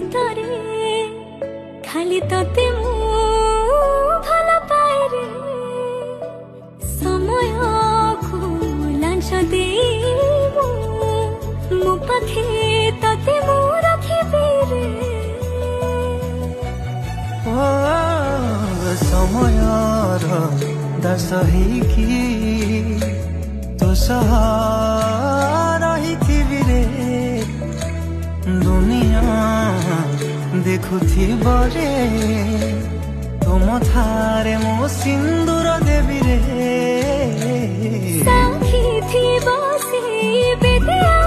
ভিতরে খালি তোতে মু ভাল পাই রে সময়কু লাঞ্চ দেই ମୋ ପାଖେ ତତେ ମୁଁ ରଖିବି ରେ ଓ ସମୟର ଦାସ ହେଇକି ତୋ ସହ ରହିଥିବି ରେ ଦୁନିଆ ଦେଖୁଥିବ ରେ ତୁମ ଥାରେ ମୋ ସିନ୍ଦୁର ଦେବି ରେ ସାଥୀ ଥିବ ସେ ବେଦିଆ